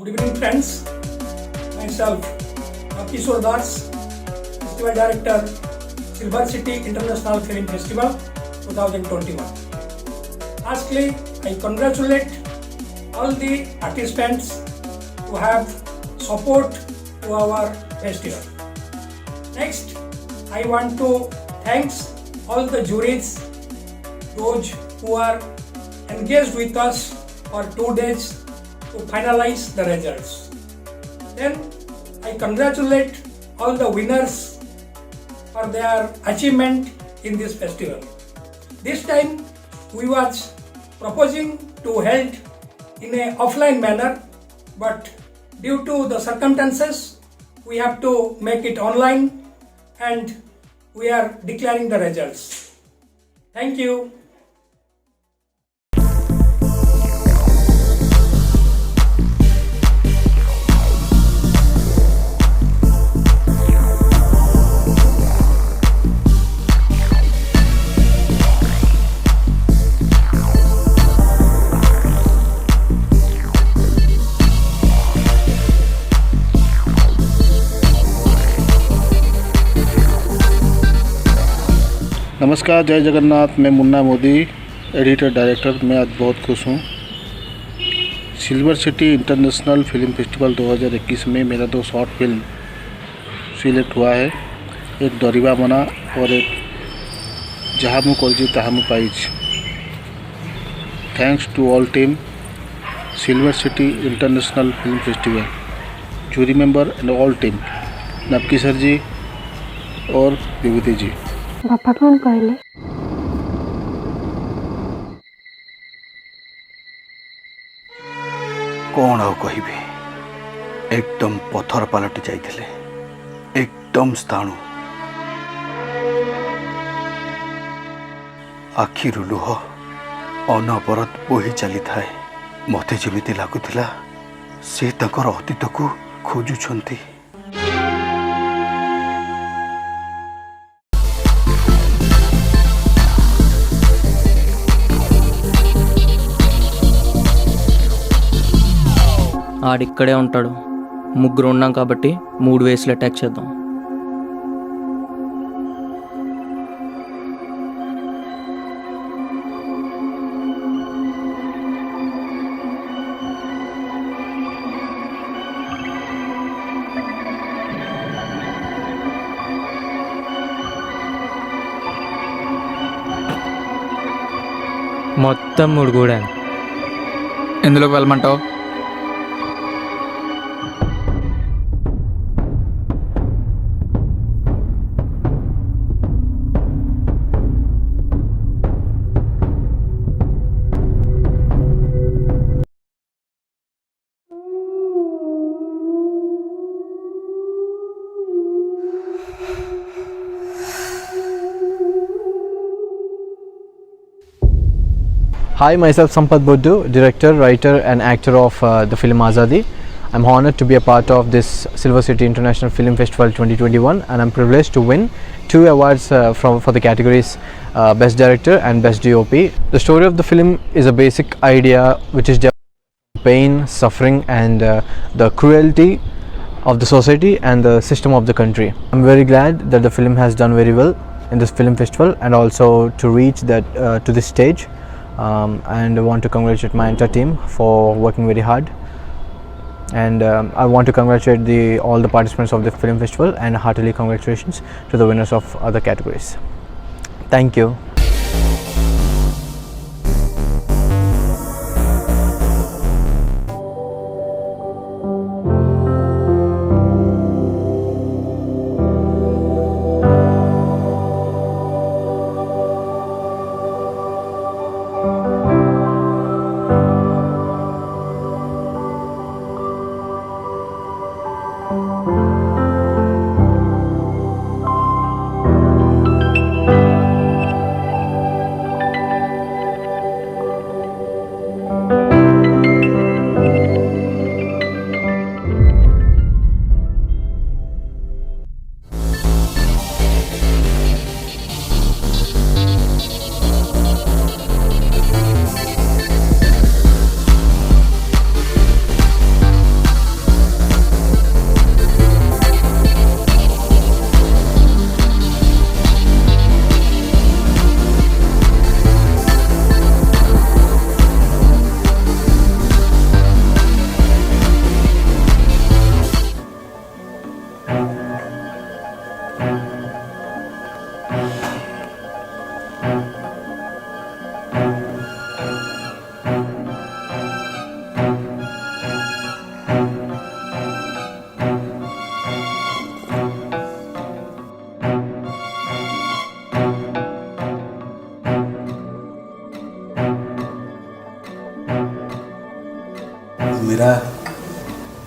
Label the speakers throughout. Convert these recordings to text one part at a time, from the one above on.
Speaker 1: Good evening, friends. Myself, Kishore Das, Festival Director, Silver City International Film Festival 2021. Lastly, I congratulate all the participants who have support to our festival. Next, I want to thank all the juries, those who are engaged with us for 2 days to finalize the results. Then I congratulate all the winners for their achievement in this festival. This time we was proposing to held in a offline manner, but due to the circumstances we have to make it online and we are declaring the results. Thank you.
Speaker 2: नमस्कार, जय जगन्नाथ। मैं Munna Modi, editor director. मैं आज बहुत खुश हूँ। Silver city international film festival 2021 में मेरा 2 शॉर्ट फिल्म सिलेक्ट हुआ है। एक दरिबा बना और एक जहाँ मु करजी तहाँ मु पाइज। Thanks to all team silver city international film festival, jury member and all team, Navki sir ji और विभूति जी।
Speaker 3: बापा कौन कहले?
Speaker 4: कौन आउ कहिबे, एकदम पथर पलटि जाइथिले, एकदम स्थाणु। आखिरु लुह अनबरत बोही चली थाए। मते जेमिति लागुथिला से तांकर अतीतकु खोजुछंती।
Speaker 5: ఆడిక్కడే ఉంటాడు. ముగ్గురు ఉన్నాం కాబట్టి 3 వేసులు అటాక్ చేద్దాం. మొత్తం 3 కూడా.
Speaker 6: ఎందులోకి వెళ్ళమంటావు?
Speaker 7: Hi, myself Sampath Boddu, director, writer and actor of the film Azadi. I'm honored to be a part of this Silver City International Film Festival 2021 and I'm privileged to win 2 awards for the categories Best Director and Best DOP. The story of the film is a basic idea which is pain, suffering and the cruelty of the society and the system of the country. I'm very glad that the film has done very well in this film festival and also to reach that to this stage. And I want to congratulate my entire team for working very hard, and I want to congratulate all the participants of the film festival and heartily congratulations to the winners of other categories. Thank you.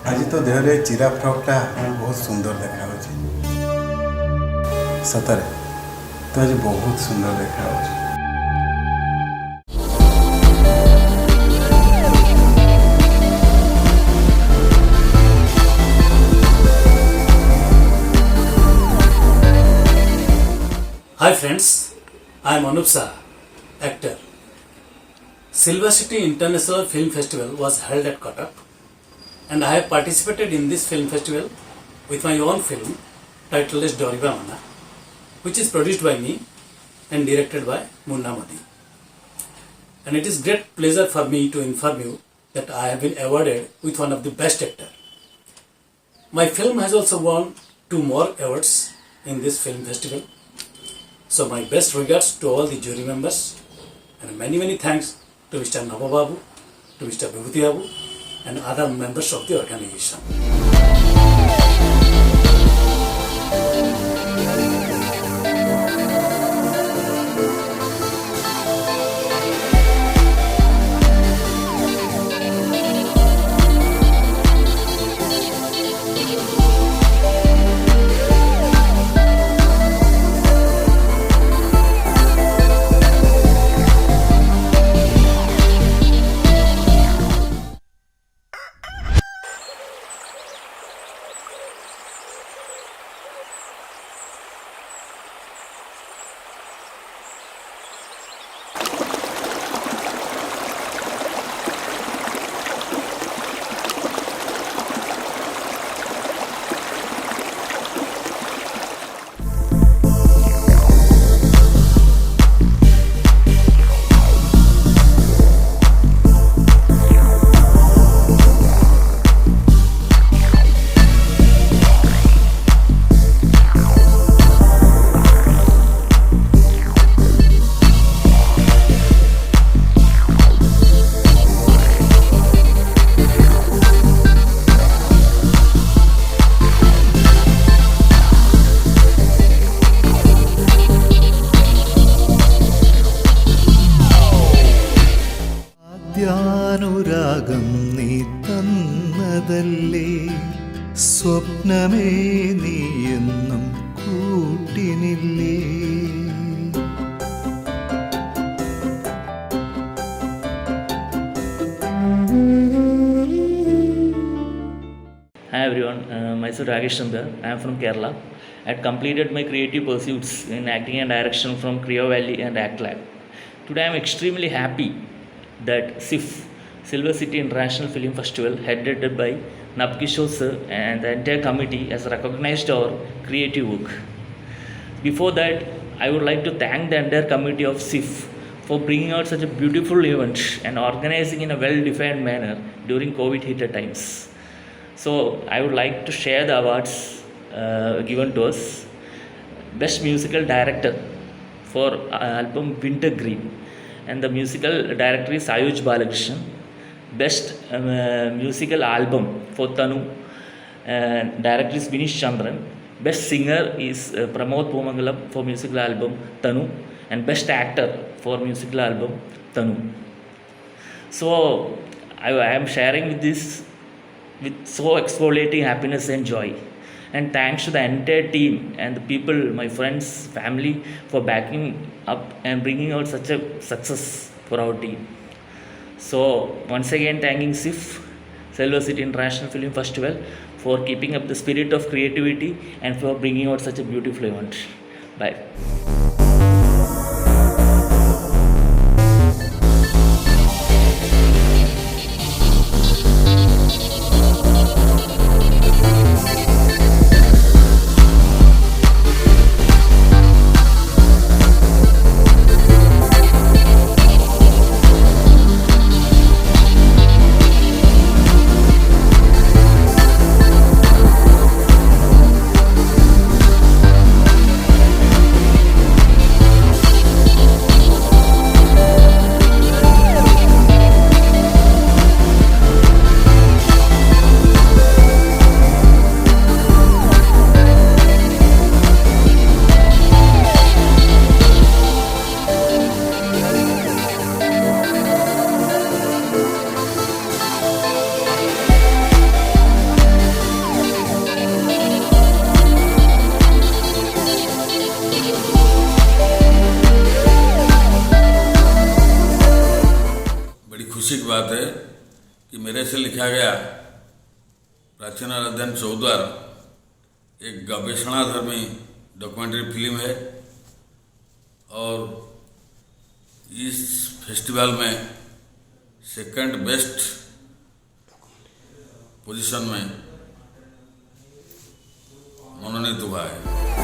Speaker 3: आज तो देहरे चिरा फ्रकटा बहुत सुंदर देखा सतरे तो आज बहुत सुंदर देखा
Speaker 8: Hi friends, I am Anup Saha, actor. Silver City International Film Festival was held at Cuttack, and I have participated in this film festival with my own film titled as Doriba Mana, which is produced by me and directed by Munna Modi. And it is great pleasure for me to inform you that I have been awarded with one of the best actor. My film has also won 2 more awards in this film festival. So my best regards to all the jury members and many thanks to Mr. Navababu, to Mr. Vibhuti Babu and other members of the organization.
Speaker 4: ആദ്യാനുരാഗം നീ തന്നതല്ലേ സ്വപ്നമേ നീ എന്നും കൂട്ടിനില്ലേ
Speaker 9: Hi everyone, myself Rakesh Chandra. I am from Kerala. I had completed my creative pursuits in acting and direction from Creo Valley and Act Lab. Today I am extremely happy that SIF, Silver City International Film Festival, headed by Nabkishore sir and the entire committee, has recognized our creative work. Before that, I would like to thank the entire committee of SIF for bringing out such a beautiful event and organizing in a well-defined manner during COVID-heated times. So I would like to share the awards given to us. Best Musical Director for album Winter Green, and the musical director is Ayush Balakrishnan. Best musical album for Tanu, director is Vinish Chandran. Best singer is Pramod Pomangalam for musical album Tanu, and best actor for musical album Tanu. So I am sharing with this with so exfoliating happiness and joy. And thanks to the entire team and the people, my friends, family, for backing up and bringing out such a success for our team. So once again thanking SIF, Silver City International Film Festival, for keeping up the spirit of creativity and for bringing out such a beautiful event. Bye.
Speaker 10: मेरे से लिखा गया प्राचीन अध्ययन चौद्वार एक गवेषणाधर्मी documentary film है और इस फेस्टिवल में सेकंड बेस्ट पोजीशन में मनोनीत हुआ है।